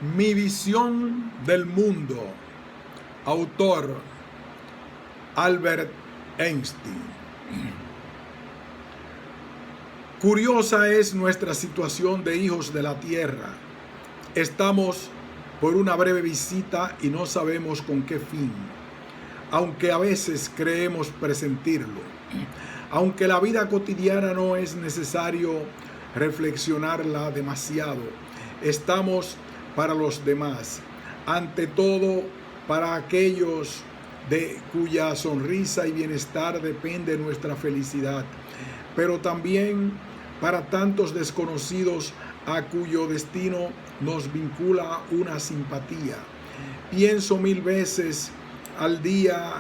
Mi visión del mundo. Autor Albert Einstein. Curiosa es nuestra situación de hijos de la tierra. Estamos por una breve visita y no sabemos con qué fin, aunque a veces creemos presentirlo. Aunque la vida cotidiana no es necesario reflexionarla demasiado, estamos para los demás, ante todo para aquellos de cuya sonrisa y bienestar depende nuestra felicidad, pero también para tantos desconocidos a cuyo destino nos vincula una simpatía. Pienso 1000 veces al día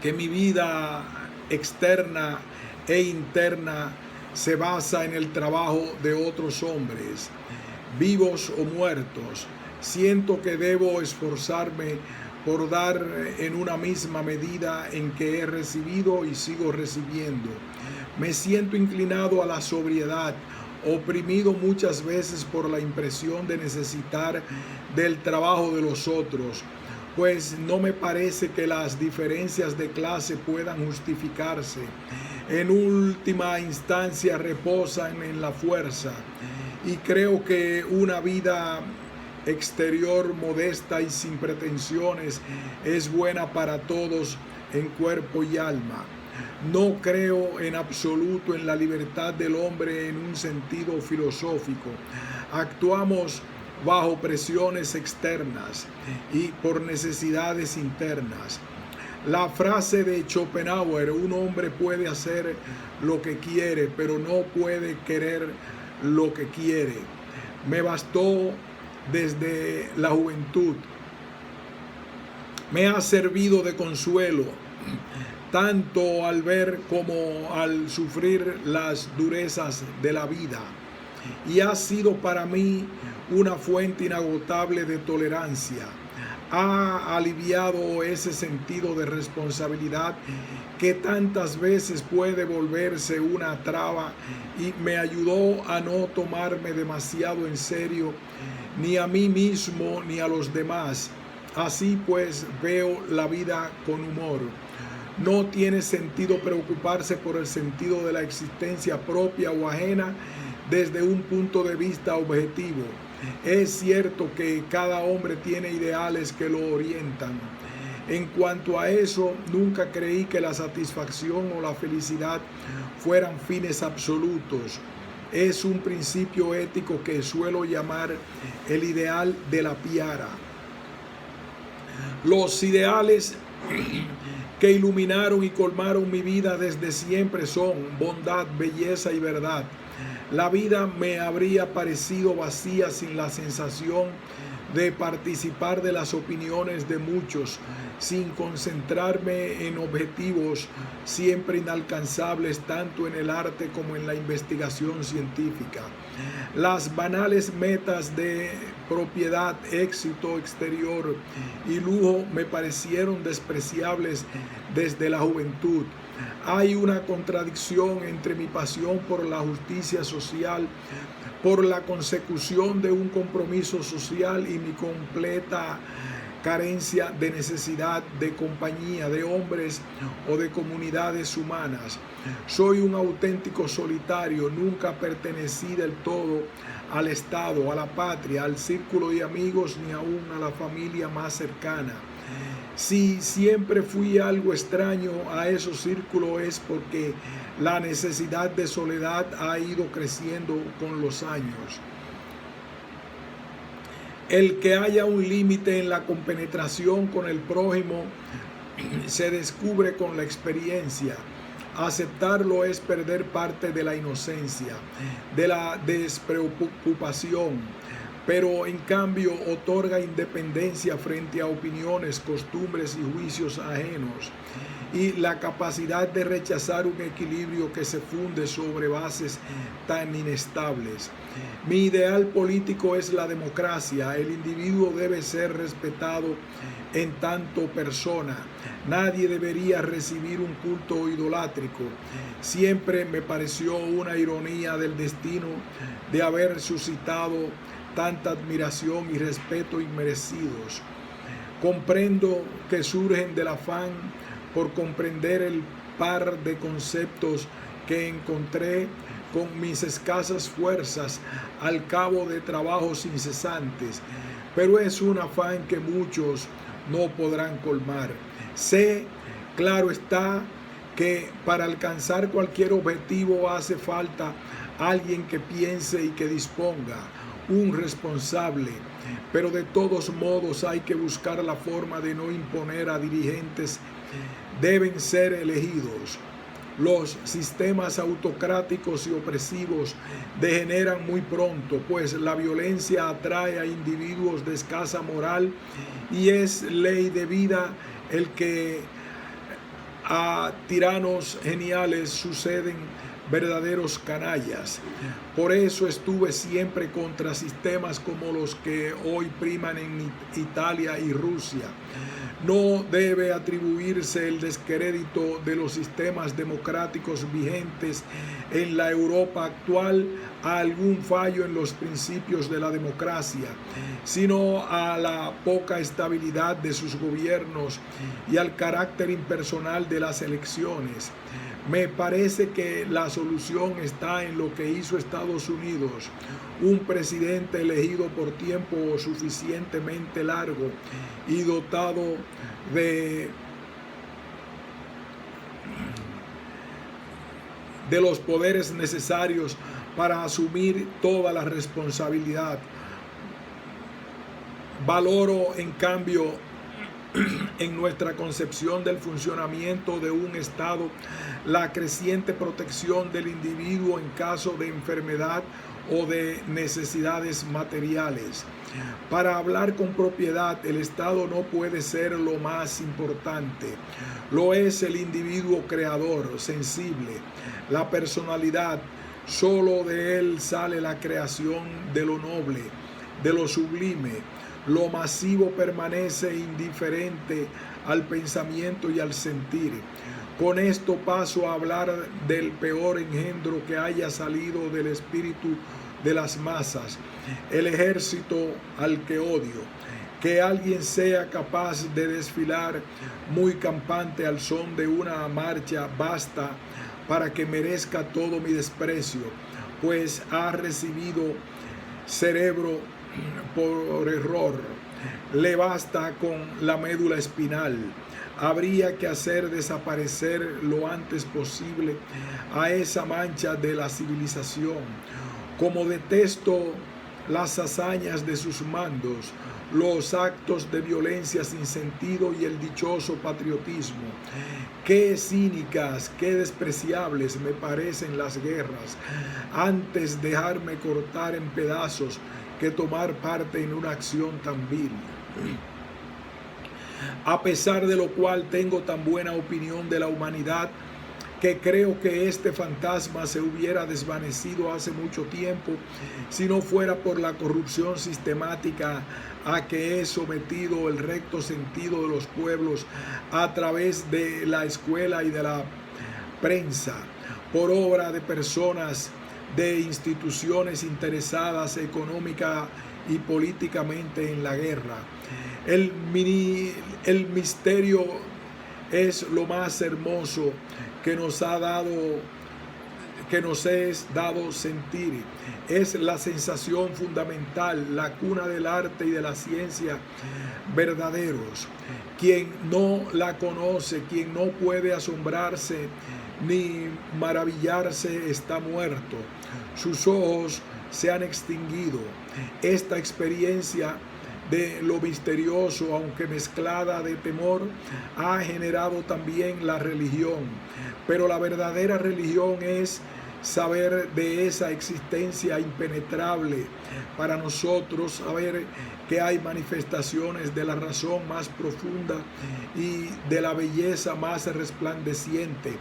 que mi vida externa e interna se basa en el trabajo de otros hombres, vivos o muertos. Siento que debo esforzarme por dar en una misma medida en que he recibido y sigo recibiendo. Me siento inclinado a la sobriedad, oprimido muchas veces por la impresión de necesitar del trabajo de los otros, pues no me parece que las diferencias de clase puedan justificarse. En última instancia reposan en la fuerza, y creo que una vida exterior modesta y sin pretensiones es buena para todos en cuerpo y alma. No creo en absoluto en la libertad del hombre en un sentido filosófico. Actuamos bajo presiones externas y por necesidades internas. La frase de Schopenhauer, un hombre puede hacer lo que quiere, pero no puede querer lo que quiere, me bastó desde la juventud. Me ha servido de consuelo, tanto al ver como al sufrir las durezas de la vida, y ha sido para mí una fuente inagotable de tolerancia. Ha aliviado ese sentido de responsabilidad que tantas veces puede volverse una traba y me ayudó a no tomarme demasiado en serio ni a mí mismo ni a los demás. Así pues veo la vida con humor. No tiene sentido preocuparse por el sentido de la existencia propia o ajena desde un punto de vista objetivo. Es cierto que cada hombre tiene ideales que lo orientan. En cuanto a eso, nunca creí que la satisfacción o la felicidad fueran fines absolutos. Es un principio ético que suelo llamar el ideal de la piara. Los ideales que iluminaron y colmaron mi vida desde siempre son bondad, belleza y verdad. La vida me habría parecido vacía sin la sensación de participar de las opiniones de muchos, sin concentrarme en objetivos siempre inalcanzables tanto en el arte como en la investigación científica. Las banales metas de propiedad, éxito exterior y lujo me parecieron despreciables desde la juventud. Hay una contradicción entre mi pasión por la justicia social, por la consecución de un compromiso social y mi completa carencia de necesidad de compañía de hombres o de comunidades humanas. Soy un auténtico solitario, nunca pertenecí del todo al Estado, a la patria, al círculo de amigos, ni aún a la familia más cercana. Si siempre fui algo extraño a esos círculos es porque la necesidad de soledad ha ido creciendo con los años. El que haya un límite en la compenetración con el prójimo se descubre con la experiencia. Aceptarlo es perder parte de la inocencia, de la despreocupación, pero en cambio otorga independencia frente a opiniones, costumbres y juicios ajenos, y la capacidad de rechazar un equilibrio que se funde sobre bases tan inestables. Mi ideal político es la democracia. El individuo debe ser respetado en tanto persona. Nadie debería recibir un culto idolátrico. Siempre me pareció una ironía del destino de haber suscitado tanta admiración y respeto inmerecidos. Comprendo que surgen del afán por comprender el par de conceptos que encontré con mis escasas fuerzas al cabo de trabajos incesantes, pero es un afán que muchos no podrán colmar. Sé, claro está, que para alcanzar cualquier objetivo hace falta alguien que piense y que disponga, un responsable, pero de todos modos hay que buscar la forma de no imponer a dirigentes. Deben ser elegidos. Los sistemas autocráticos y opresivos degeneran muy pronto, pues la violencia atrae a individuos de escasa moral y es ley de vida el que a tiranos geniales suceden verdaderos canallas. Por eso estuve siempre contra sistemas como los que hoy priman en Italia y Rusia. No debe atribuirse el descrédito de los sistemas democráticos vigentes en la Europa actual a algún fallo en los principios de la democracia, sino a la poca estabilidad de sus gobiernos y al carácter impersonal de las elecciones. Me parece que la solución está en lo que hizo Estados Unidos, un presidente elegido por tiempo suficientemente largo y dotado de los poderes necesarios para asumir toda la responsabilidad. Valoro, en cambio, en nuestra concepción del funcionamiento de un Estado, la creciente protección del individuo en caso de enfermedad o de necesidades materiales. Para hablar con propiedad, el Estado no puede ser lo más importante. Lo es el individuo creador, sensible, la personalidad. Solo de él sale la creación de lo noble, de lo sublime. Lo masivo permanece indiferente al pensamiento y al sentir. Con esto paso a hablar del peor engendro que haya salido del espíritu de las masas, el ejército al que odio. Que alguien sea capaz de desfilar muy campante al son de una marcha basta para que merezca todo mi desprecio, pues ha recibido cerebro por error. Le basta con la médula espinal. Habría que hacer desaparecer lo antes posible a esa mancha de la civilización. Como detesto las hazañas de sus mandos, los actos de violencia sin sentido y el dichoso patriotismo. Qué cínicas, qué despreciables me parecen las guerras. Antes dejarme cortar en pedazos que tomar parte en una acción tan vil. A pesar de lo cual tengo tan buena opinión de la humanidad que creo que este fantasma se hubiera desvanecido hace mucho tiempo si no fuera por la corrupción sistemática a que he sometido el recto sentido de los pueblos a través de la escuela y de la prensa, por obra de personas de instituciones interesadas económica y políticamente en la guerra. El misterio es lo más hermoso que nos es dado sentir. Es la sensación fundamental, la cuna del arte y de la ciencia verdaderos. Quien no la conoce, quien no puede asombrarse ni maravillarse, está muerto. Sus ojos se han extinguido. Esta experiencia de lo misterioso, aunque mezclada de temor, ha generado también la religión. Pero la verdadera religión es saber de esa existencia impenetrable para nosotros, saber que hay manifestaciones de la razón más profunda y de la belleza más resplandeciente,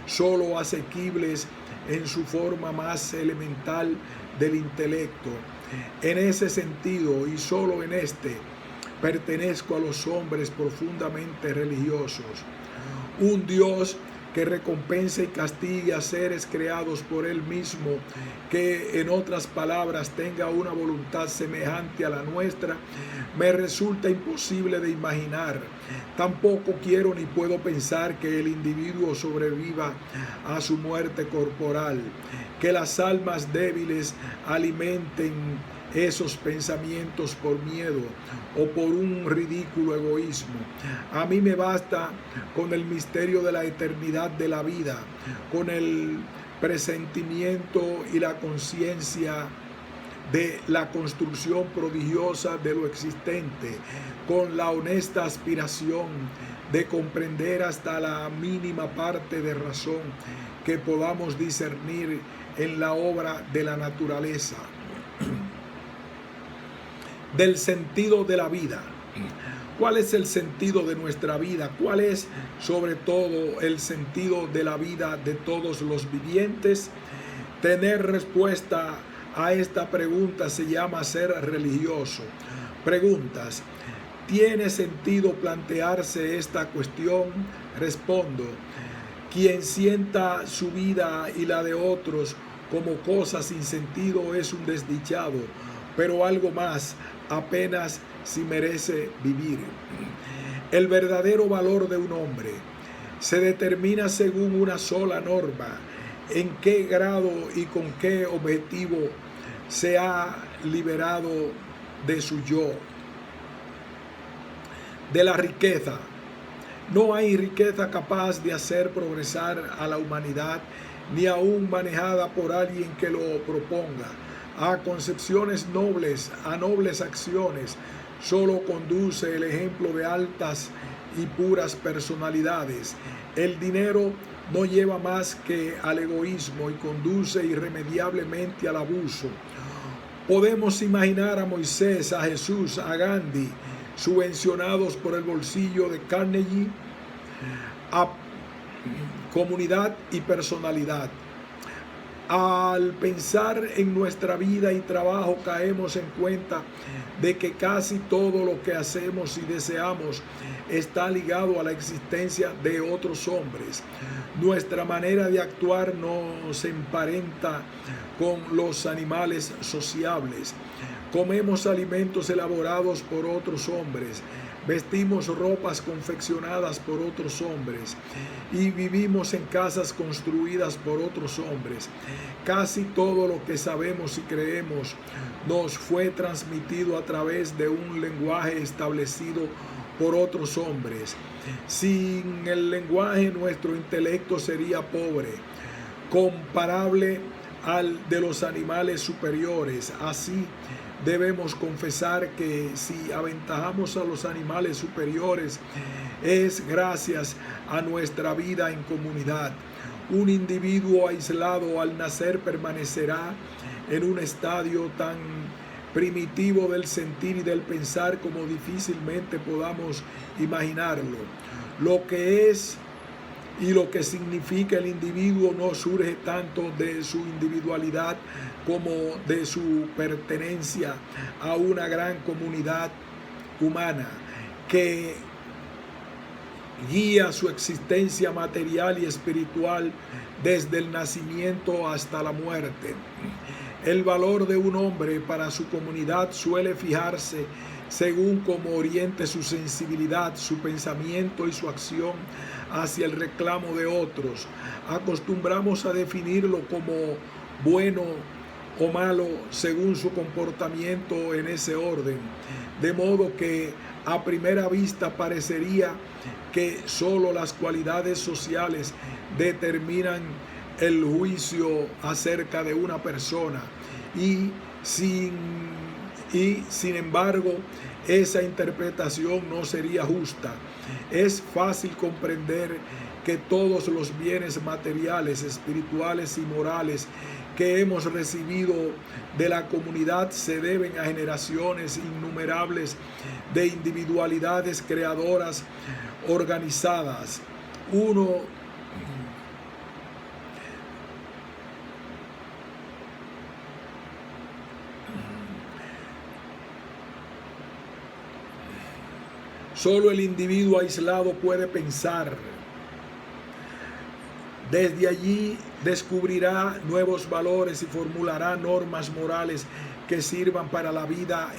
solo asequibles en su forma más elemental del intelecto. En ese sentido, y solo en este, pertenezco a los hombres profundamente religiosos. Un Dios que recompense y castigue a seres creados por Él mismo, que en otras palabras tenga una voluntad semejante a la nuestra, me resulta imposible de imaginar. Tampoco quiero ni puedo pensar que el individuo sobreviva a su muerte corporal, que las almas débiles alimenten esos pensamientos por miedo o por un ridículo egoísmo. A mí me basta con el misterio de la eternidad de la vida, con el presentimiento y la conciencia de la construcción prodigiosa de lo existente, con la honesta aspiración de comprender hasta la mínima parte de razón que podamos discernir en la obra de la naturaleza, del sentido de la vida. ¿Cuál es el sentido de nuestra vida? ¿Cuál es, sobre todo, el sentido de la vida de todos los vivientes? Tener respuesta a esta pregunta se llama ser religioso. Preguntas: ¿tiene sentido plantearse esta cuestión? Respondo: quien sienta su vida y la de otros como cosas sin sentido es un desdichado, pero algo más, apenas si merece vivir. El verdadero valor de un hombre se determina según una sola norma: en qué grado y con qué objetivo se ha liberado de su yo. De la riqueza. No hay riqueza capaz de hacer progresar a la humanidad, ni aún manejada por alguien que lo proponga. A concepciones nobles, a nobles acciones, solo conduce el ejemplo de altas y puras personalidades. El dinero no lleva más que al egoísmo y conduce irremediablemente al abuso. Podemos imaginar a Moisés, a Jesús, a Gandhi, subvencionados por el bolsillo de Carnegie, a comunidad y personalidad. Al pensar en nuestra vida y trabajo caemos en cuenta de que casi todo lo que hacemos y deseamos está ligado a la existencia de otros hombres. Nuestra manera de actuar nos emparenta con los animales sociables. Comemos alimentos elaborados por otros hombres, vestimos ropas confeccionadas por otros hombres y vivimos en casas construidas por otros hombres. Casi todo lo que sabemos y creemos nos fue transmitido a través de un lenguaje establecido por otros hombres. Sin el lenguaje, nuestro intelecto sería pobre, comparable al de los animales superiores. Así, debemos confesar que si aventajamos a los animales superiores es gracias a nuestra vida en comunidad. Un individuo aislado al nacer permanecerá en un estadio tan primitivo del sentir y del pensar como difícilmente podamos imaginarlo. Lo que es y lo que significa el individuo no surge tanto de su individualidad como de su pertenencia a una gran comunidad humana que guía su existencia material y espiritual desde el nacimiento hasta la muerte. El valor de un hombre para su comunidad suele fijarse según cómo oriente su sensibilidad, su pensamiento y su acción hacia el reclamo de otros. Acostumbramos a definirlo como bueno o malo según su comportamiento en ese orden, de modo que a primera vista parecería que solo las cualidades sociales determinan el juicio acerca de una persona y sin embargo esa interpretación no sería justa. Es fácil comprender que todos los bienes materiales, espirituales y morales que hemos recibido de la comunidad se deben a generaciones innumerables de individualidades creadoras organizadas. Solo el individuo aislado puede pensar Desde allí descubrirá nuevos valores y formulará normas morales que sirvan para la vida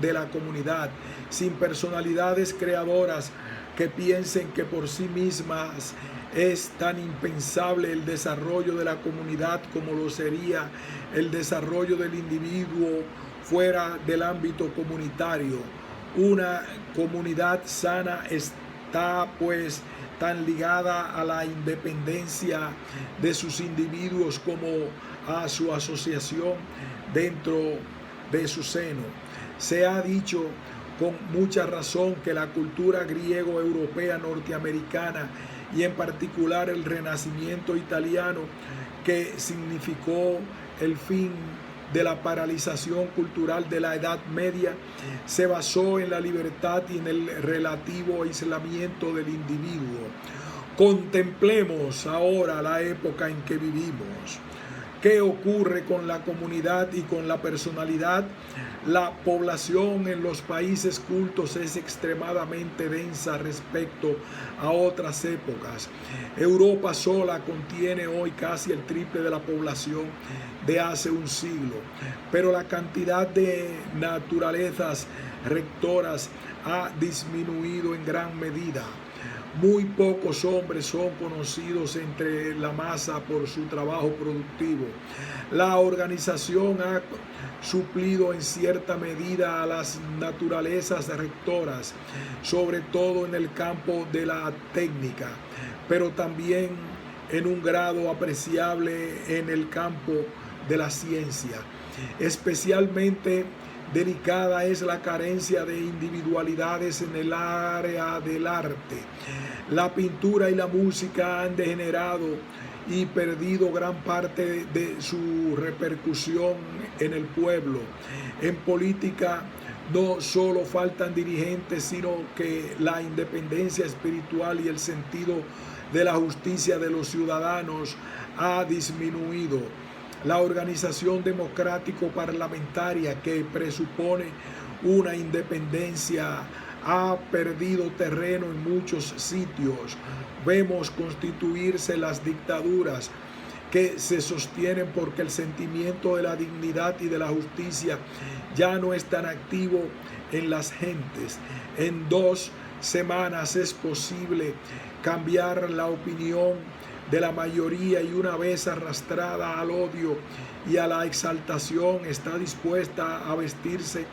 de la comunidad, sin personalidades creadoras que piensen que por sí mismas es tan impensable el desarrollo de la comunidad como lo sería el desarrollo del individuo fuera del ámbito comunitario. Una comunidad sana está pues tan ligada a la independencia de sus individuos como a su asociación dentro de su seno. Se ha dicho con mucha razón que la cultura griego-europea norteamericana y en particular el Renacimiento italiano, que significó el fin de la paralización cultural de la Edad Media, se basó en la libertad y en el relativo aislamiento del individuo. Contemplemos ahora la época en que vivimos. ¿Qué ocurre con la comunidad y con la personalidad? La población en los países cultos es extremadamente densa respecto a otras épocas. Europa sola contiene hoy casi el triple de la población de hace un siglo, pero la cantidad de naturalezas rectoras ha disminuido en gran medida. Muy pocos hombres son conocidos entre la masa por su trabajo productivo. La organización ha suplido en cierta medida a las naturalezas rectoras, sobre todo en el campo de la técnica, pero también en un grado apreciable en el campo de la ciencia. Especialmente delicada es la carencia de individualidades en el área del arte. La pintura y la música han degenerado y perdido gran parte de su repercusión en el pueblo. En política no solo faltan dirigentes, sino que la independencia espiritual y el sentido de la justicia de los ciudadanos ha disminuido. La organización democrático-parlamentaria, que presupone una independencia, ha perdido terreno en muchos sitios. Vemos constituirse las dictaduras que se sostienen porque el sentimiento de la dignidad y de la justicia ya no es tan activo en las gentes. En 2 semanas es posible cambiar la opinión de la mayoría y una vez arrastrada al odio y a la exaltación está dispuesta a vestirse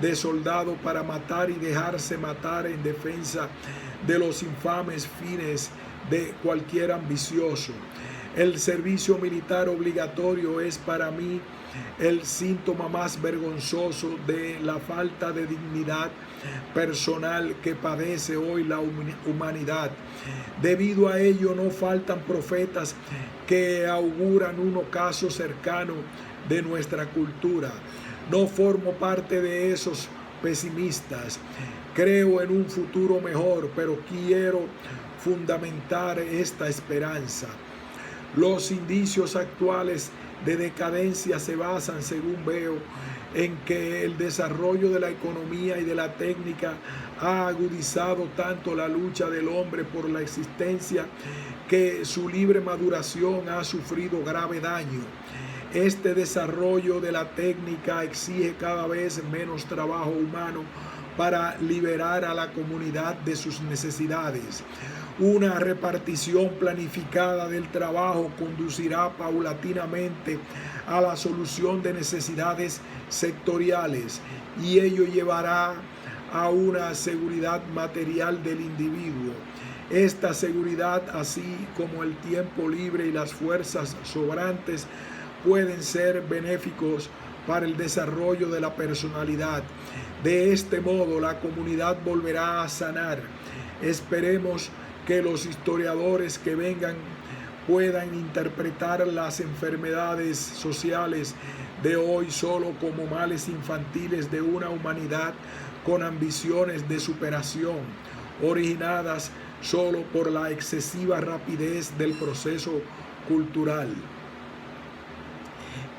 de soldado para matar y dejarse matar en defensa de los infames fines de cualquier ambicioso. El servicio militar obligatorio es para mí el síntoma más vergonzoso de la falta de dignidad personal que padece hoy la humanidad. Debido a ello no faltan profetas que auguran un ocaso cercano de nuestra cultura. No formo parte de esos pesimistas. Creo en un futuro mejor, pero quiero fundamentar esta esperanza. Los indicios actuales de decadencia se basan, según veo, en que el desarrollo de la economía y de la técnica ha agudizado tanto la lucha del hombre por la existencia que su libre maduración ha sufrido grave daño. Este desarrollo de la técnica exige cada vez menos trabajo humano para liberar a la comunidad de sus necesidades. Una repartición planificada del trabajo conducirá paulatinamente a la solución de necesidades sectoriales y ello llevará a una seguridad material del individuo. Esta seguridad, así como el tiempo libre y las fuerzas sobrantes, pueden ser benéficos para el desarrollo de la personalidad. De este modo, la comunidad volverá a sanar. Esperemos que los historiadores que vengan puedan interpretar las enfermedades sociales de hoy solo como males infantiles de una humanidad con ambiciones de superación, originadas solo por la excesiva rapidez del proceso cultural.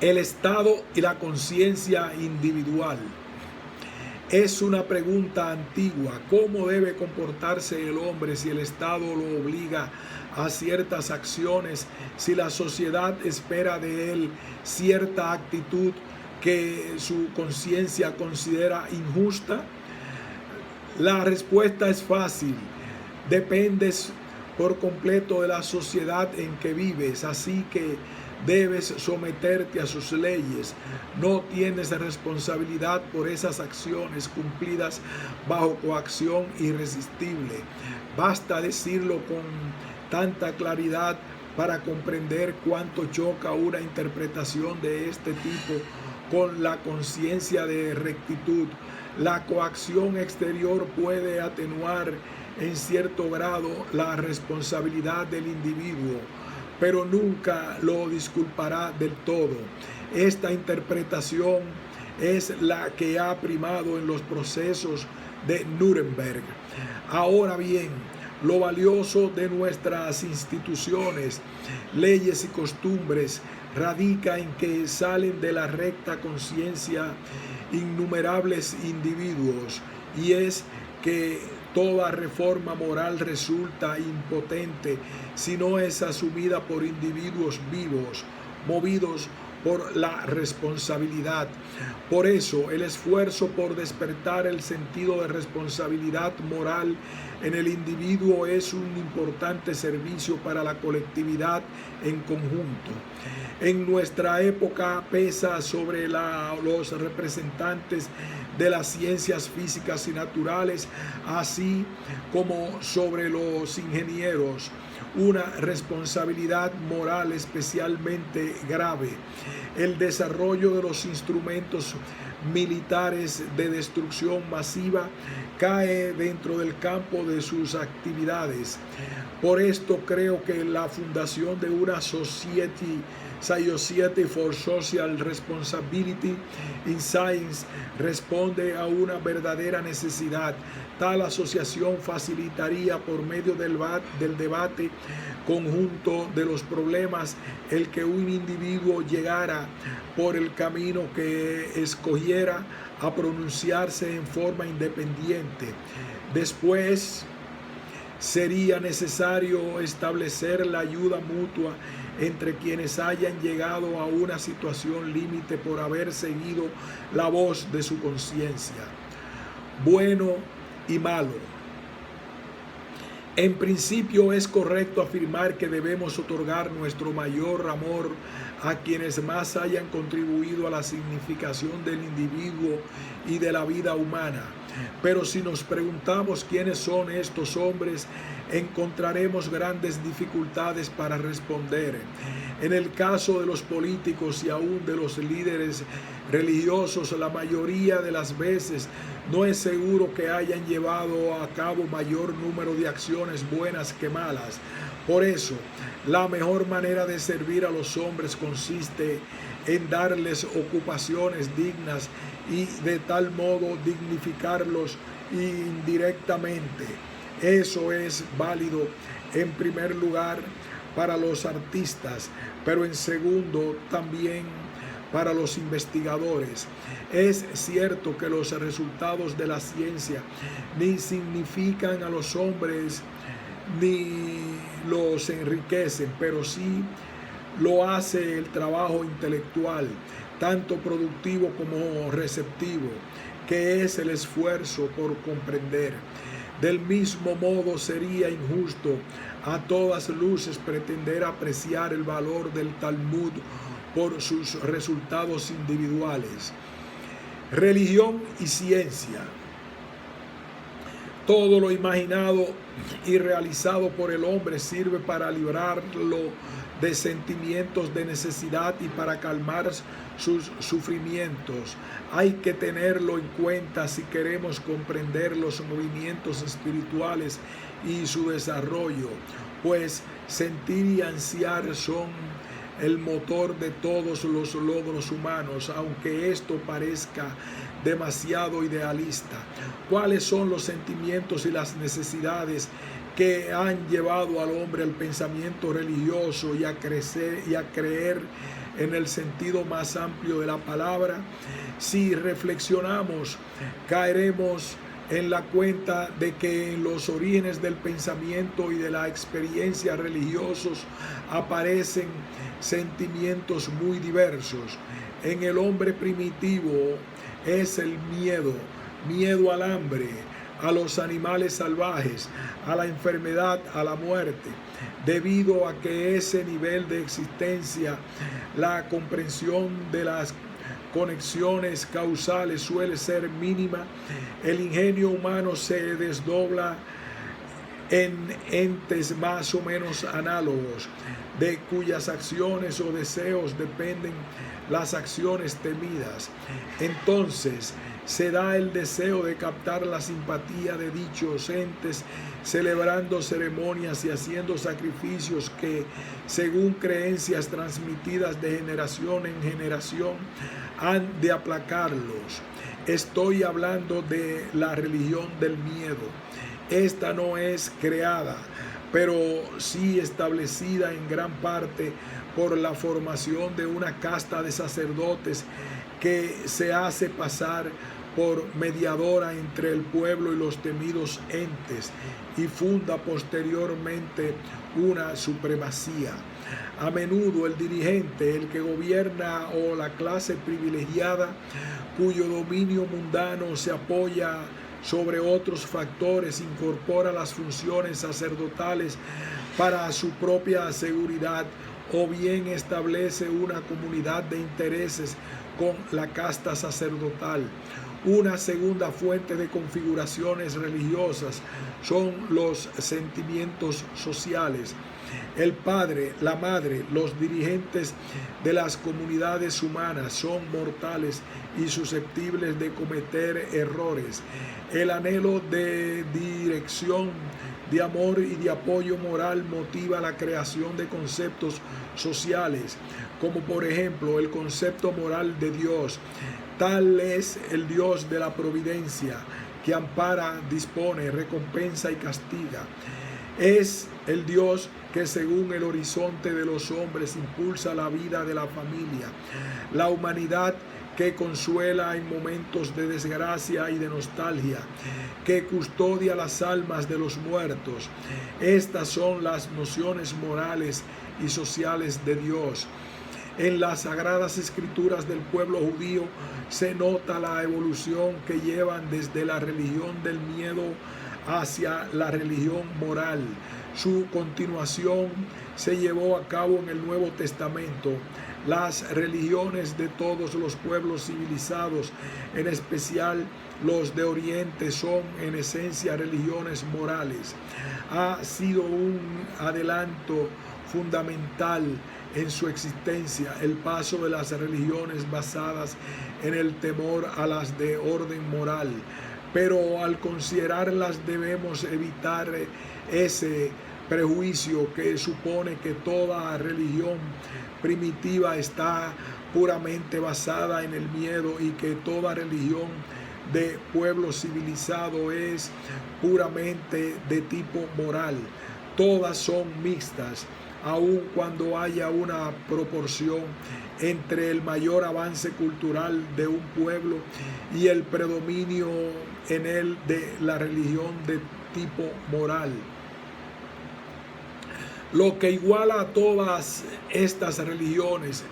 El Estado y la conciencia individual. Es una pregunta antigua. ¿Cómo debe comportarse el hombre si el Estado lo obliga a ciertas acciones, si la sociedad espera de él cierta actitud que su conciencia considera injusta? La respuesta es fácil. Dependes por completo de la sociedad en que vives, así que debes someterte a sus leyes. No tienes responsabilidad por esas acciones cumplidas bajo coacción irresistible. Basta decirlo con tanta claridad para comprender cuánto choca una interpretación de este tipo con la conciencia de rectitud. La coacción exterior puede atenuar en cierto grado la responsabilidad del individuo, pero nunca lo disculpará del todo. Esta interpretación es la que ha primado en los procesos de Nuremberg. Ahora bien, lo valioso de nuestras instituciones, leyes y costumbres radica en que salen de la recta conciencia innumerables individuos, y es que toda reforma moral resulta impotente si no es asumida por individuos vivos, movidos por la responsabilidad. Por eso, el esfuerzo por despertar el sentido de responsabilidad moral en el individuo es un importante servicio para la colectividad en conjunto. En nuestra época pesa sobre los representantes de las ciencias físicas y naturales, así como sobre los ingenieros, una responsabilidad moral especialmente grave. El desarrollo de los instrumentos militares de destrucción masiva cae dentro del campo de sus actividades. Por esto creo que la fundación de una Society for Social Responsibility in Science responde a una verdadera necesidad. Tal asociación facilitaría por medio del debate conjunto de los problemas el que un individuo llegara por el camino que escogiera a pronunciarse en forma independiente. Después sería necesario establecer la ayuda mutua entre quienes hayan llegado a una situación límite por haber seguido la voz de su conciencia. Bueno y malo. En principio es correcto afirmar que debemos otorgar nuestro mayor amor a quienes más hayan contribuido a la significación del individuo y de la vida humana. Pero si nos preguntamos quiénes son estos hombres, encontraremos grandes dificultades para responder. En el caso de los políticos y aún de los líderes religiosos, la mayoría de las veces no es seguro que hayan llevado a cabo mayor número de acciones buenas que malas. Por eso, la mejor manera de servir a los hombres consiste en darles ocupaciones dignas y de tal modo dignificarlos indirectamente. Eso es válido en primer lugar para los artistas, pero en segundo también para los investigadores. Es cierto que los resultados de la ciencia ni significan a los hombres ni los enriquecen, pero sí lo hace el trabajo intelectual, tanto productivo como receptivo, que es el esfuerzo por comprender. Del mismo modo sería injusto a todas luces pretender apreciar el valor del Talmud por sus resultados individuales. Religión y ciencia. Todo lo imaginado y realizado por el hombre sirve para librarlo de sentimientos de necesidad y para calmar sus sufrimientos. Hay que tenerlo en cuenta si queremos comprender los movimientos espirituales y su desarrollo, pues sentir y ansiar son el motor de todos los logros humanos, aunque esto parezca demasiado idealista. ¿Cuáles son los sentimientos y las necesidades que han llevado al hombre al pensamiento religioso y a creer en el sentido más amplio de la palabra? Si reflexionamos, caeremos en la cuenta de que en los orígenes del pensamiento y de la experiencia religiosos aparecen sentimientos muy diversos. En el hombre primitivo es el miedo al hambre, a los animales salvajes, a la enfermedad, a la muerte. Debido a que ese nivel de existencia, la comprensión de las conexiones causales suele ser mínima, el ingenio humano se desdobla en entes más o menos análogos, de cuyas acciones o deseos dependen las acciones temidas. Entonces se da el deseo de captar la simpatía de dichos entes, celebrando ceremonias y haciendo sacrificios que, según creencias transmitidas de generación en generación, han de aplacarlos. Estoy hablando de la religión del miedo. Esta no es creada, pero sí establecida en gran parte por la formación de una casta de sacerdotes que se hace pasar por mediadora entre el pueblo y los temidos entes y funda posteriormente una supremacía. A menudo el dirigente, el que gobierna o la clase privilegiada cuyo dominio mundano se apoya sobre otros factores, incorpora las funciones sacerdotales para su propia seguridad o bien establece una comunidad de intereses con la casta sacerdotal. Una segunda fuente de configuraciones religiosas son los sentimientos sociales. El padre, la madre, los dirigentes de las comunidades humanas son mortales y susceptibles de cometer errores. El anhelo de dirección, de amor y de apoyo moral motiva la creación de conceptos sociales, como por ejemplo el concepto moral de Dios. Tal es el Dios de la providencia, que ampara, dispone, recompensa y castiga. Es el Dios que según el horizonte de los hombres impulsa la vida de la familia, la humanidad que consuela en momentos de desgracia y de nostalgia, que custodia las almas de los muertos. Estas son las nociones morales y sociales de Dios. En las sagradas escrituras del pueblo judío se nota la evolución que llevan desde la religión del miedo hacia la religión moral. Su continuación se llevó a cabo en el Nuevo Testamento. Las religiones de todos los pueblos civilizados, en especial los de Oriente, son en esencia religiones morales. Ha sido un adelanto fundamental en su existencia el paso de las religiones basadas en el temor a las de orden moral, pero al considerarlas debemos evitar ese prejuicio que supone que toda religión primitiva está puramente basada en el miedo y que toda religión de pueblo civilizado es puramente de tipo moral. Todas son mixtas, aun cuando haya una proporción entre el mayor avance cultural de un pueblo y el predominio en él de la religión de tipo moral. Lo que iguala a todas estas religiones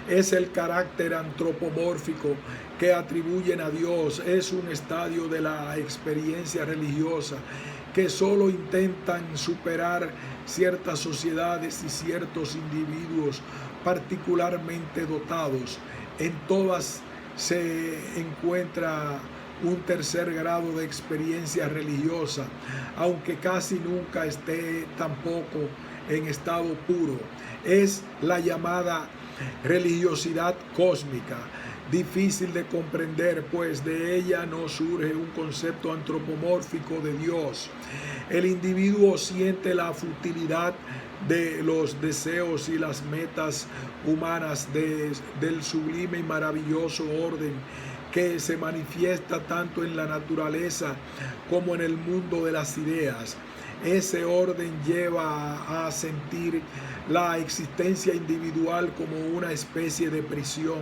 es el carácter antropomórfico que atribuyen a Dios. Es un estadio de la experiencia religiosa que solo intentan superar ciertas sociedades y ciertos individuos particularmente dotados. En todas se encuentra un tercer grado de experiencia religiosa, aunque casi nunca esté tampoco en estado puro. Es la llamada religiosidad cósmica, difícil de comprender, pues de ella no surge un concepto antropomórfico de Dios. El individuo siente la futilidad de los deseos y las metas humanas del sublime y maravilloso orden que se manifiesta tanto en la naturaleza como en el mundo de las ideas. Ese orden lleva a sentir la existencia individual como una especie de prisión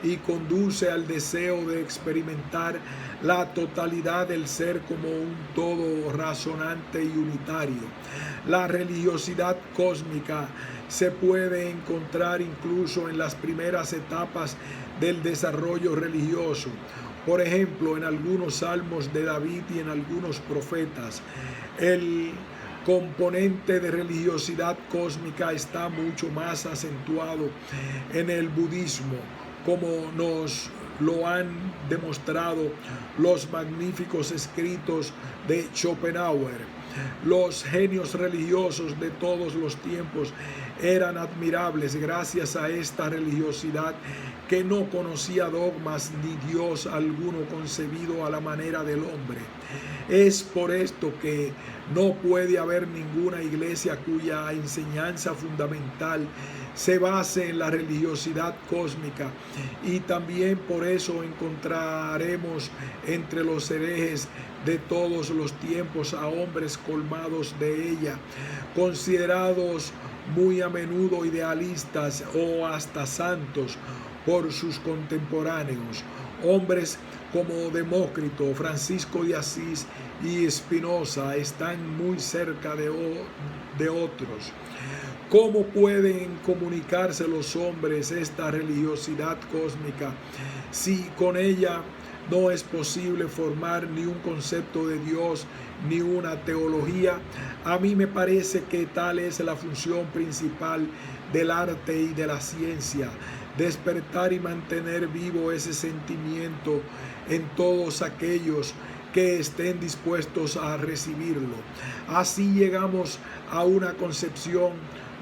y conduce al deseo de experimentar la totalidad del ser como un todo razonante y unitario. La religiosidad cósmica se puede encontrar incluso en las primeras etapas del desarrollo religioso. Por ejemplo, en algunos salmos de David y en algunos profetas, el componente de religiosidad cósmica está mucho más acentuado en el budismo, como nos lo han demostrado los magníficos escritos de Schopenhauer. Los genios religiosos de todos los tiempos eran admirables gracias a esta religiosidad que no conocía dogmas ni Dios alguno concebido a la manera del hombre. Es por esto que no puede haber ninguna iglesia cuya enseñanza fundamental se base en la religiosidad cósmica, y también por eso encontraremos entre los herejes de todos los tiempos a hombres colmados de ella, considerados muy a menudo idealistas o hasta santos por sus contemporáneos. Hombres como Demócrito, Francisco de Asís y Spinoza están muy cerca de otros. ¿Cómo pueden comunicarse los hombres esta religiosidad cósmica si con ella no es posible formar ni un concepto de Dios ni una teología? A mí me parece que tal es la función principal del arte y de la ciencia: despertar y mantener vivo ese sentimiento en todos aquellos que estén dispuestos a recibirlo. Así llegamos a una concepción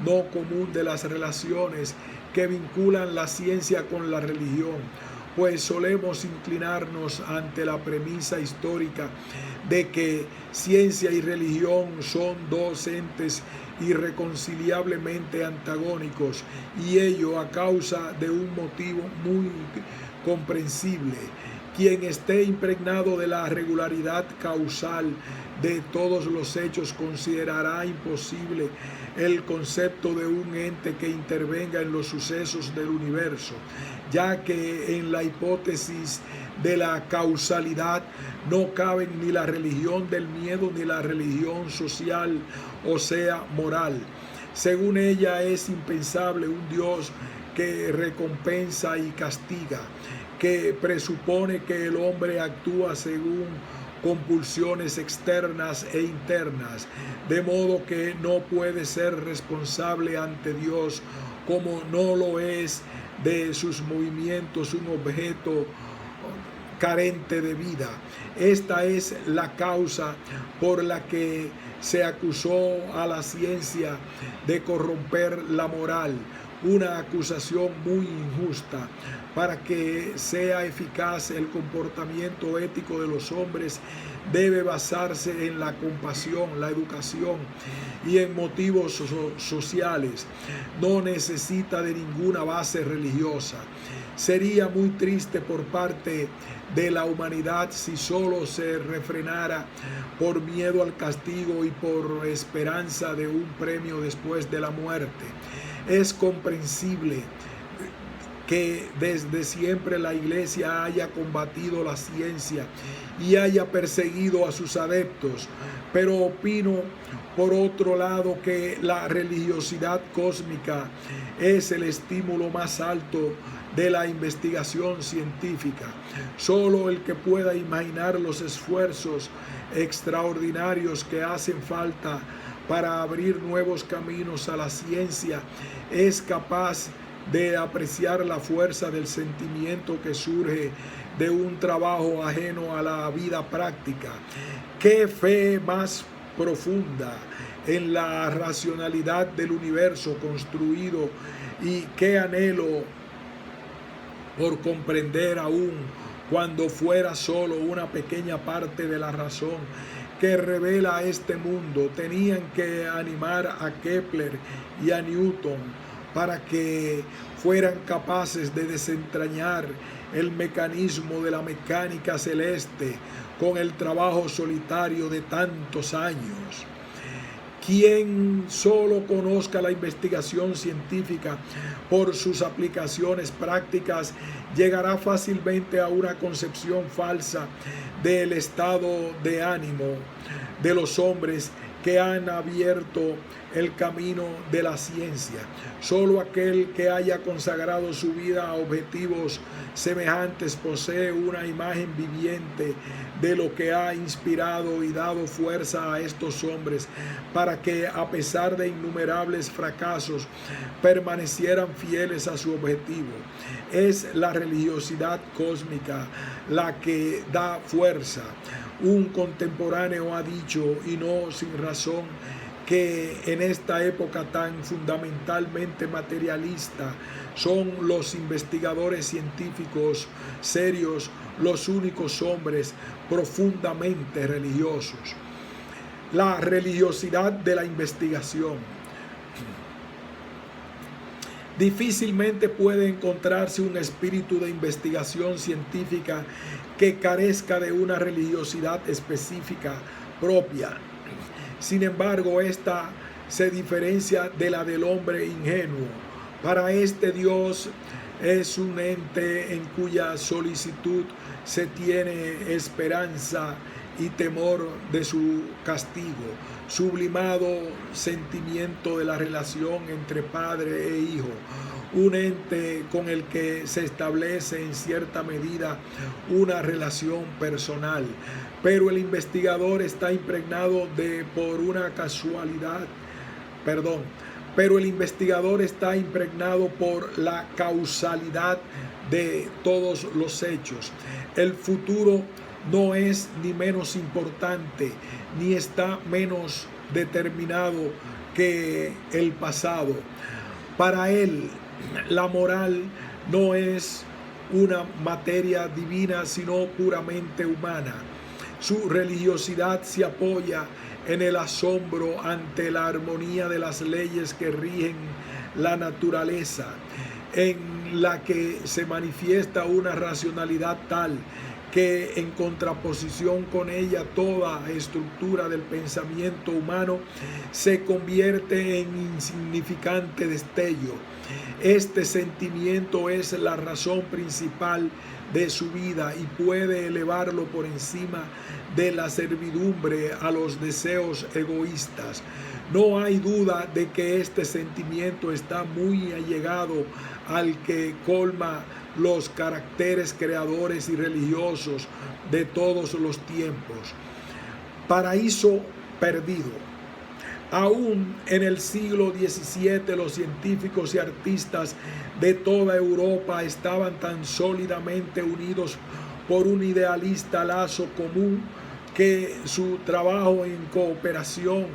no común de las relaciones que vinculan la ciencia con la religión, pues solemos inclinarnos ante la premisa histórica de que ciencia y religión son dos entes irreconciliablemente antagónicos, y ello a causa de un motivo muy comprensible. Quien esté impregnado de la regularidad causal de todos los hechos considerará imposible el concepto de un ente que intervenga en los sucesos del universo, ya que en la hipótesis de la causalidad no caben ni la religión del miedo ni la religión social, o sea, moral. Según ella, es impensable un Dios que recompensa y castiga, que presupone que el hombre actúa según compulsiones externas e internas, de modo que no puede ser responsable ante Dios, como no lo es de sus movimientos un objeto carente de vida. Esta es la causa por la que se acusó a la ciencia de corromper la moral, una acusación muy injusta. Para que sea eficaz el comportamiento ético de los hombres, debe basarse en la compasión, la educación y en motivos sociales. No necesita de ninguna base religiosa. Sería muy triste por parte de la humanidad si solo se refrenara por miedo al castigo y por esperanza de un premio después de la muerte. Es comprensible que desde siempre la Iglesia haya combatido la ciencia y haya perseguido a sus adeptos, pero opino por otro lado que la religiosidad cósmica es el estímulo más alto de la investigación científica. Solo el que pueda imaginar los esfuerzos extraordinarios que hacen falta para abrir nuevos caminos a la ciencia es capaz de apreciar la fuerza del sentimiento que surge de un trabajo ajeno a la vida práctica. Qué fe más profunda en la racionalidad del universo construido, y qué anhelo por comprender aún cuando fuera solo una pequeña parte de la razón que revela este mundo. Tenían que animar a Kepler y a Newton para que fueran capaces de desentrañar el mecanismo de la mecánica celeste con el trabajo solitario de tantos años. Quien solo conozca la investigación científica por sus aplicaciones prácticas llegará fácilmente a una concepción falsa del estado de ánimo de los hombres que han abierto el camino de la ciencia. Solo aquel que haya consagrado su vida a objetivos semejantes posee una imagen viviente de lo que ha inspirado y dado fuerza a estos hombres para que, a pesar de innumerables fracasos, permanecieran fieles a su objetivo. Es la religiosidad cósmica la que da fuerza. Un contemporáneo ha dicho, y no sin razón, que en esta época tan fundamentalmente materialista son los investigadores científicos serios los únicos hombres profundamente religiosos. La religiosidad de la investigación. Difícilmente puede encontrarse un espíritu de investigación científica que carezca de una religiosidad específica propia. Sin embargo, esta se diferencia de la del hombre ingenuo. Para este Dios es un ente en cuya solicitud se tiene esperanza y temor de su castigo, sublimado sentimiento de la relación entre padre e hijo, un ente con el que se establece en cierta medida una relación personal, pero el investigador está impregnado pero el investigador está impregnado por la causalidad de todos los hechos. El futuro no es ni menos importante, ni está menos determinado que el pasado. Para él, la moral no es una materia divina, sino puramente humana. Su religiosidad se apoya en el asombro ante la armonía de las leyes que rigen la naturaleza, en la que se manifiesta una racionalidad tal que, en contraposición con ella, toda estructura del pensamiento humano se convierte en insignificante destello. Este sentimiento es la razón principal de su vida y puede elevarlo por encima de la servidumbre a los deseos egoístas. No hay duda de que este sentimiento está muy allegado al que colma los caracteres creadores y religiosos de todos los tiempos. Paraíso perdido. Aún en el siglo XVII los científicos y artistas de toda Europa estaban tan sólidamente unidos por un idealista lazo común que su trabajo en cooperación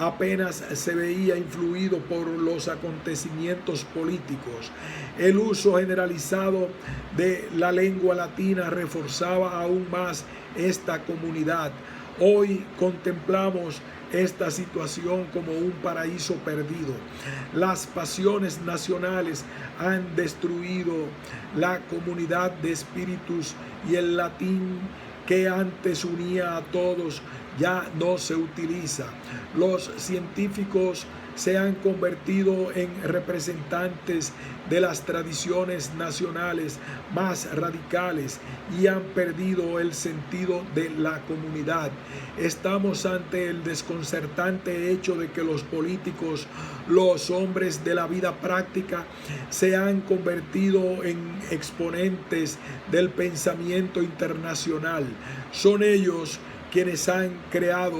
apenas se veía influido por los acontecimientos políticos. El uso generalizado de la lengua latina reforzaba aún más esta comunidad. Hoy contemplamos esta situación como un paraíso perdido. Las pasiones nacionales han destruido la comunidad de espíritus y el latín que antes unía a todos ya no se utiliza. Los científicos se han convertido en representantes de las tradiciones nacionales más radicales y han perdido el sentido de la comunidad. Estamos ante el desconcertante hecho de que los políticos, los hombres de la vida práctica, se han convertido en exponentes del pensamiento internacional. Son ellos quienes han creado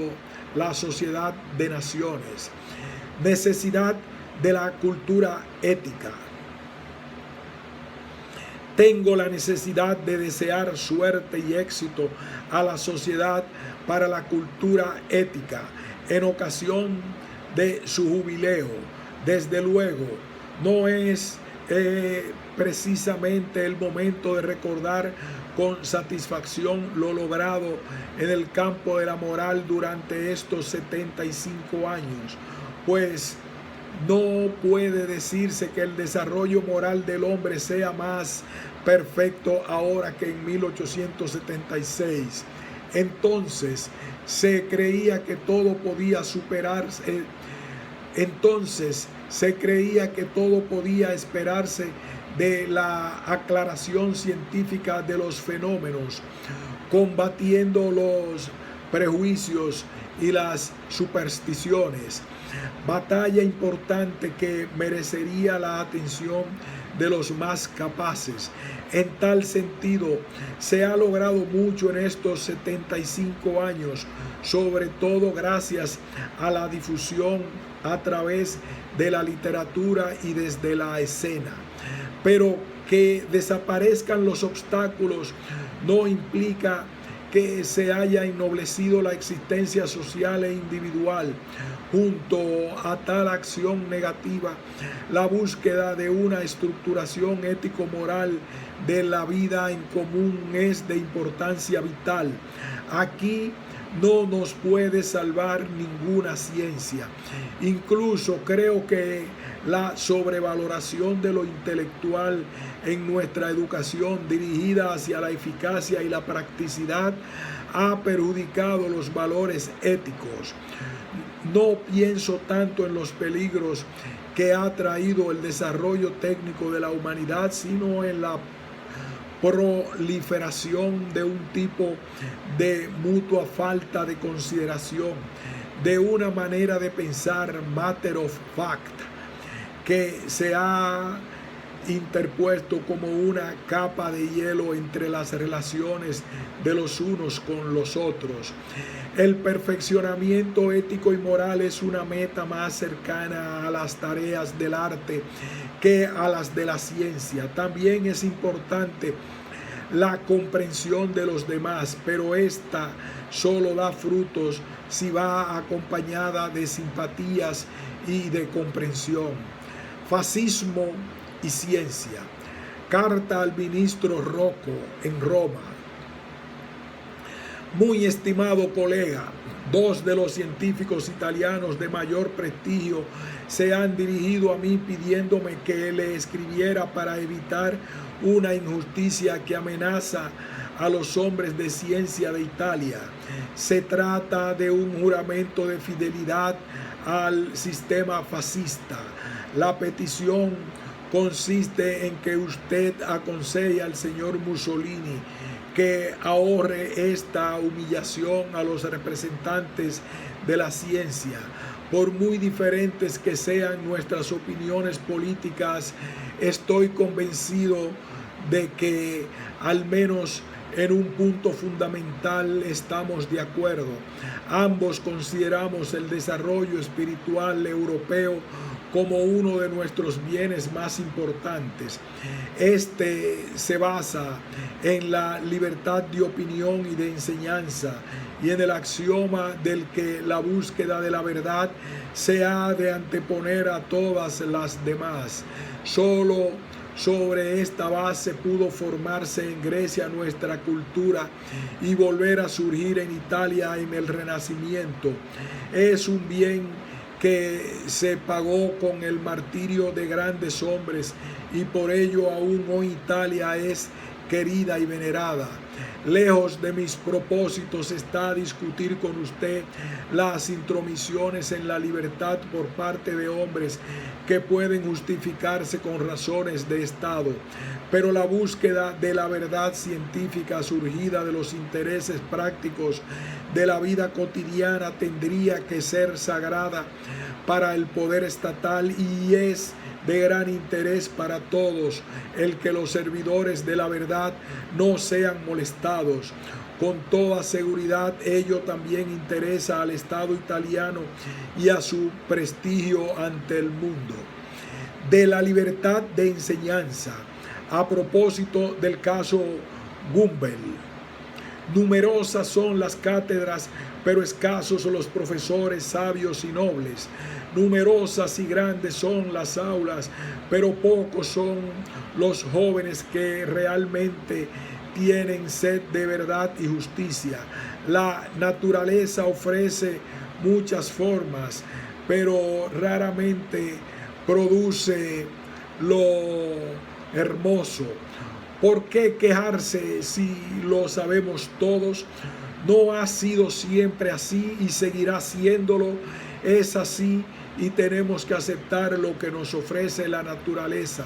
la sociedad de naciones. Necesidad de la cultura ética. Tengo la necesidad de desear suerte y éxito a la sociedad para la cultura ética en ocasión de su jubileo. Desde luego, no es precisamente el momento de recordar con satisfacción lo logrado en el campo de la moral durante estos 75 años, pues No puede decirse que el desarrollo moral del hombre sea más perfecto ahora que en 1876. Entonces se creía que todo podía superarse. Entonces se creía que todo podía esperarse de la aclaración científica de los fenómenos, combatiendo los prejuicios y las supersticiones. Batalla importante que merecería la atención de los más capaces. En tal sentido, se ha logrado mucho en estos 75 años, sobre todo gracias a la difusión a través de la literatura y desde la escena. Pero que desaparezcan los obstáculos no implica que se haya ennoblecido la existencia social e individual. Junto a tal acción negativa, la búsqueda de una estructuración ético-moral de la vida en común es de importancia vital. Aquí no nos puede salvar ninguna ciencia. Incluso creo que la sobrevaloración de lo intelectual en nuestra educación dirigida hacia la eficacia y la practicidad ha perjudicado los valores éticos. No pienso tanto en los peligros que ha traído el desarrollo técnico de la humanidad, sino en la proliferación de un tipo de mutua falta de consideración, de una manera de pensar matter of fact, que se ha interpuesto como una capa de hielo entre las relaciones de los unos con los otros. El perfeccionamiento ético y moral es una meta más cercana a las tareas del arte que a las de la ciencia. También es importante la comprensión de los demás, pero esta solo da frutos si va acompañada de simpatías y de comprensión. Fascismo y ciencia. Carta al ministro Rocco en Roma. Muy estimado colega, dos de los científicos italianos de mayor prestigio se han dirigido a mí pidiéndome que le escribiera para evitar una injusticia que amenaza a los hombres de ciencia de Italia. Se trata de un juramento de fidelidad al sistema fascista. La petición consiste en que usted aconseje al señor Mussolini que ahorre esta humillación a los representantes de la ciencia. Por muy diferentes que sean nuestras opiniones políticas, estoy convencido de que al menos en un punto fundamental estamos de acuerdo. Ambos consideramos el desarrollo espiritual europeo como uno de nuestros bienes más importantes. Este se basa en la libertad de opinión y de enseñanza y en el axioma del que la búsqueda de la verdad se ha de anteponer a todas las demás. Solo sobre esta base pudo formarse en Grecia nuestra cultura y volver a surgir en Italia en el Renacimiento. Es un bien que se pagó con el martirio de grandes hombres y por ello aún hoy Italia es querida y venerada. Lejos de mis propósitos está discutir con usted las intromisiones en la libertad por parte de hombres que pueden justificarse con razones de Estado, pero la búsqueda de la verdad científica surgida de los intereses prácticos de la vida cotidiana tendría que ser sagrada para el poder estatal y es de gran interés para todos el que los servidores de la verdad no sean molestados. Con toda seguridad ello también interesa al Estado italiano y a su prestigio ante el mundo. De la libertad de enseñanza. A propósito del caso Gumbel, numerosas son las cátedras, pero escasos los profesores sabios y nobles. Numerosas y grandes son las aulas, pero pocos son los jóvenes que realmente tienen sed de verdad y justicia. La naturaleza ofrece muchas formas. pero raramente produce lo hermoso. ¿Por qué quejarse si lo sabemos todos? No ha sido siempre así y seguirá siéndolo. Es así y tenemos que aceptar lo que nos ofrece la naturaleza.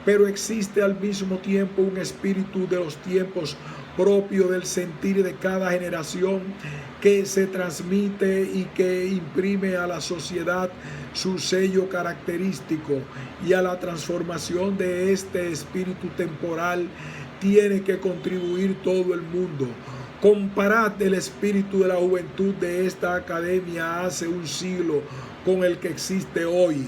Pero existe al mismo tiempo un espíritu de los tiempos propio del sentir de cada generación que se transmite y que imprime a la sociedad su sello característico, y a la transformación de este espíritu temporal tiene que contribuir todo el mundo. Comparad el espíritu de la juventud de esta academia hace un siglo con el que existe hoy.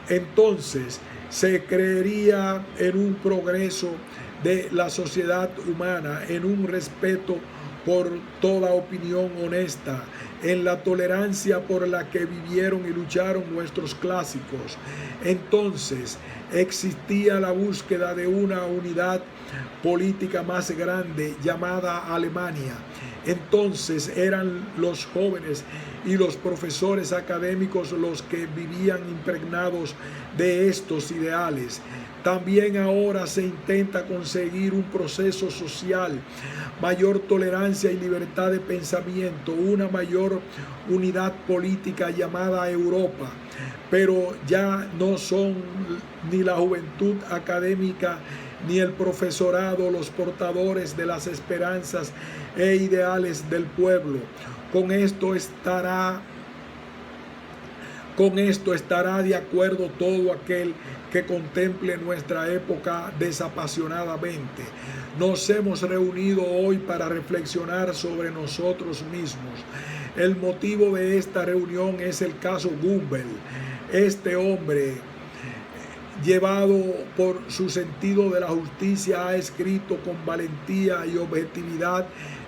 Entonces se creería en un progreso de la sociedad humana, en un respeto por toda opinión honesta, en la tolerancia por la que vivieron y lucharon nuestros clásicos. Entonces existía la búsqueda de una unidad política más grande llamada Alemania. Entonces eran los jóvenes y los profesores académicos los que vivían impregnados de estos ideales. También ahora se intenta conseguir un proceso social, mayor tolerancia y libertad de pensamiento, una mayor unidad política llamada Europa. Pero ya no son ni la juventud académica ni el profesorado los portadores de las esperanzas e ideales del pueblo. Con esto estará de acuerdo todo aquel que contemple nuestra época desapasionadamente. Nos hemos reunido hoy para reflexionar sobre nosotros mismos. El motivo de esta reunión es el caso Gumbel. Este hombre, llevado por su sentido de la justicia, ha escrito con valentía y objetividad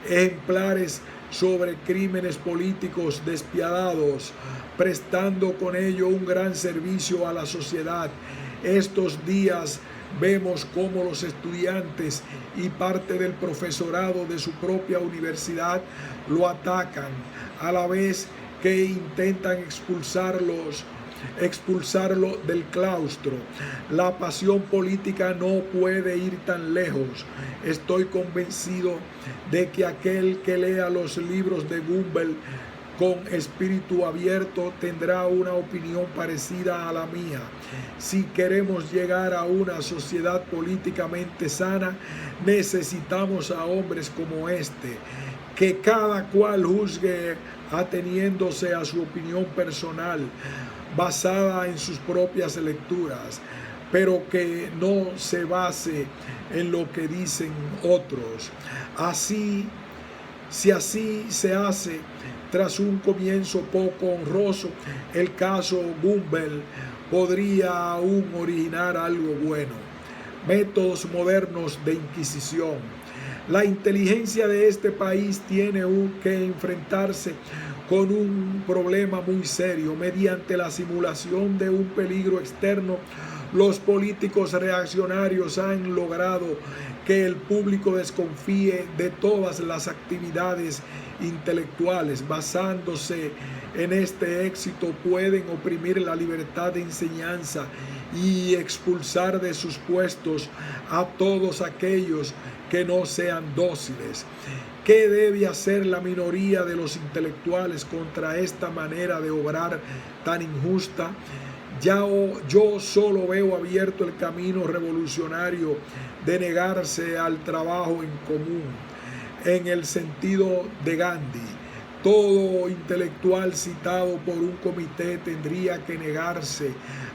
ejemplares sobre crímenes políticos despiadados, prestando con ello un gran servicio a la sociedad. Estos días vemos cómo los estudiantes y parte del profesorado de su propia universidad lo atacan, a la vez que intentan expulsarlo del claustro. La pasión política no puede ir tan lejos. Estoy convencido de que aquel que lea los libros de Gumbel con espíritu abierto tendrá una opinión parecida a la mía. Si queremos llegar a una sociedad políticamente sana, necesitamos a hombres como este, que cada cual juzgue ateniéndose a su opinión personal, basada en sus propias lecturas, pero que no se base en lo que dicen otros. Si así se hace, tras un comienzo poco honroso, el caso Gumbel podría aún originar algo bueno. Métodos modernos de inquisición. La inteligencia de este país tiene que enfrentarse con un problema muy serio. Mediante la simulación de un peligro externo, los políticos reaccionarios han logrado que el público desconfíe de todas las actividades intelectuales. Basándose en este éxito, pueden oprimir la libertad de enseñanza y expulsar de sus puestos a todos aquellos que no sean dóciles. ¿Qué debe hacer la minoría de los intelectuales contra esta manera de obrar tan injusta? Yo solo veo abierto el camino revolucionario de negarse al trabajo en común, en el sentido de Gandhi. Todo intelectual citado por un comité tendría que negarse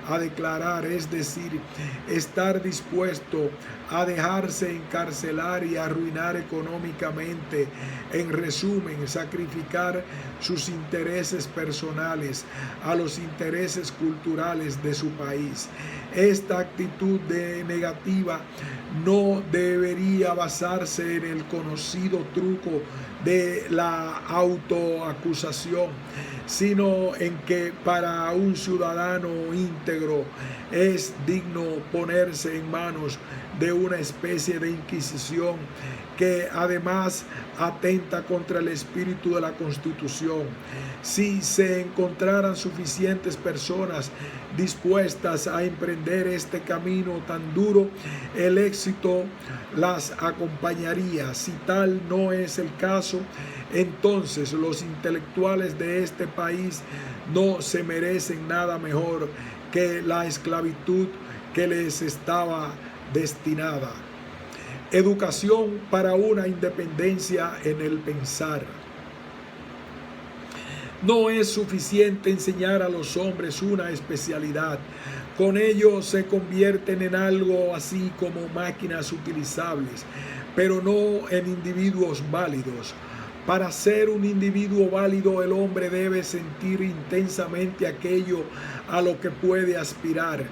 a declarar, es decir, estar dispuesto a dejarse encarcelar y arruinar económicamente. En resumen, sacrificar sus intereses personales a los intereses culturales de su país. Esta actitud negativa no debería basarse en el conocido truco de la autoacusación, sino en que para un ciudadano íntegro es digno ponerse en manos de una especie de inquisición que además atenta contra el espíritu de la Constitución. Si se encontraran suficientes personas dispuestas a emprender este camino tan duro, el éxito las acompañaría. Si tal no es el caso, entonces los intelectuales de este país no se merecen nada mejor que la esclavitud que les estaba destinada. Educación para una independencia en el pensar. No es suficiente enseñar a los hombres una especialidad. Con ello se convierten en algo así como máquinas utilizables, pero no en individuos válidos. Para ser un individuo válido, el hombre debe sentir intensamente aquello a lo que puede aspirar.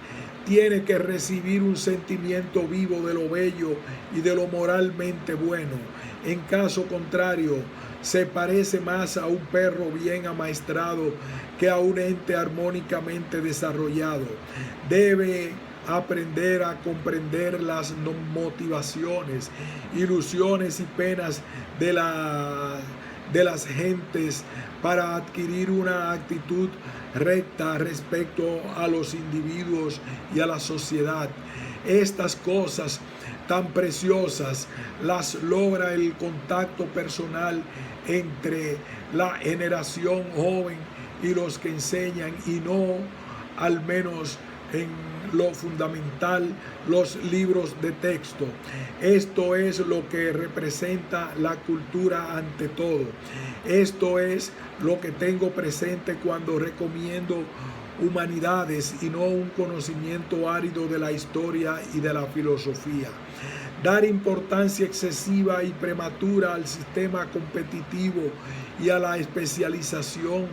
Tiene que recibir un sentimiento vivo de lo bello y de lo moralmente bueno. En caso contrario, se parece más a un perro bien amaestrado que a un ente armónicamente desarrollado. Debe aprender a comprender las motivaciones, ilusiones y penas de las gentes para adquirir una actitud recta respecto a los individuos y a la sociedad. Estas cosas tan preciosas las logra el contacto personal entre la generación joven y los que enseñan, y no, al menos en lo fundamental, los libros de texto. Esto es lo que representa la cultura ante todo. Esto es lo que tengo presente cuando recomiendo humanidades y no un conocimiento árido de la historia y de la filosofía. Dar importancia excesiva y prematura al sistema competitivo y a la especialización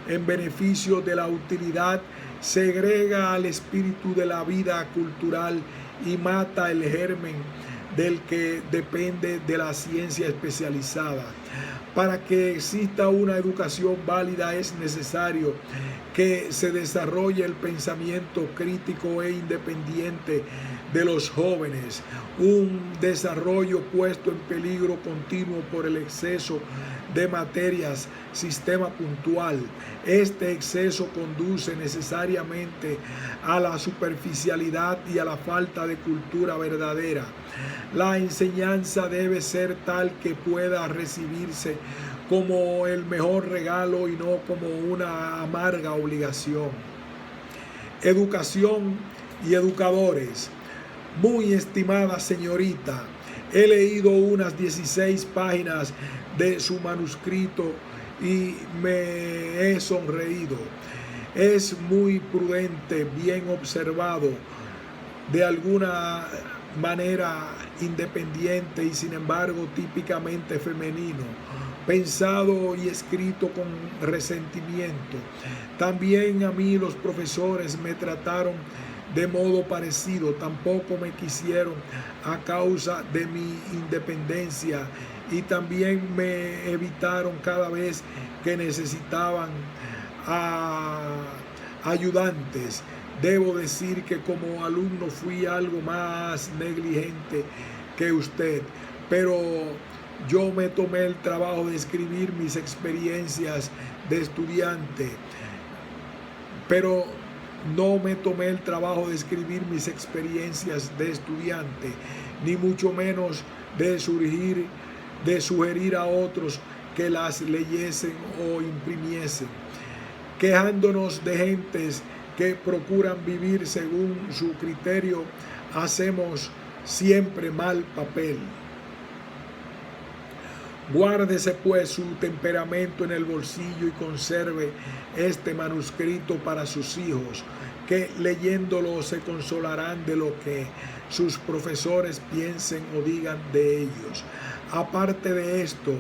en beneficio de la utilidad segrega al espíritu de la vida cultural y mata el germen del que depende de la ciencia especializada. Para que exista una educación válida es necesario que se desarrolle el pensamiento crítico e independiente de los jóvenes, un desarrollo puesto en peligro continuo por el exceso de materias, sistema puntual. Este exceso conduce necesariamente a la superficialidad y a la falta de cultura verdadera. La enseñanza debe ser tal que pueda recibirse como el mejor regalo y no como una amarga obligación. Educación y educadores. Muy estimada señorita, he leído unas 16 páginas de su manuscrito y me he sonreído. Es muy prudente, bien observado, de alguna manera independiente y sin embargo típicamente femenino, pensado y escrito con resentimiento. También a mí los profesores me trataron de modo parecido, tampoco me quisieron a causa de mi independencia y también me evitaron cada vez que necesitaban ayudantes. Debo decir que como alumno fui algo más negligente que usted, pero yo me tomé el trabajo de escribir mis experiencias de estudiante, pero no me tomé el trabajo de escribir mis experiencias de estudiante, ni mucho menos de sugerir a otros que las leyesen o imprimiesen. Quejándonos de gentes que procuran vivir según su criterio, hacemos siempre mal papel. Guárdese pues su temperamento en el bolsillo y conserve este manuscrito para sus hijos, que leyéndolo se consolarán de lo que sus profesores piensen o digan de ellos. Aparte de esto,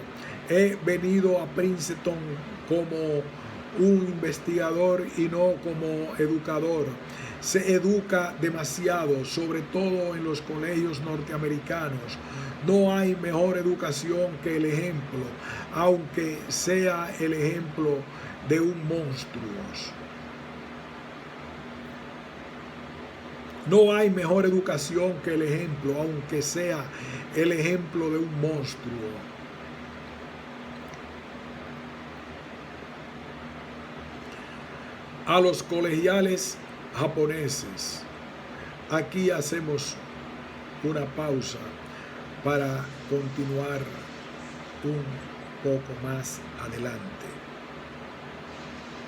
he venido a Princeton como un investigador y no como educador. Se educa demasiado, sobre todo en los colegios norteamericanos. No hay mejor educación que el ejemplo, aunque sea el ejemplo de un monstruo. No hay mejor educación que el ejemplo, aunque sea el ejemplo de un monstruo. A los colegiales japoneses, aquí hacemos una pausa para continuar un poco más adelante.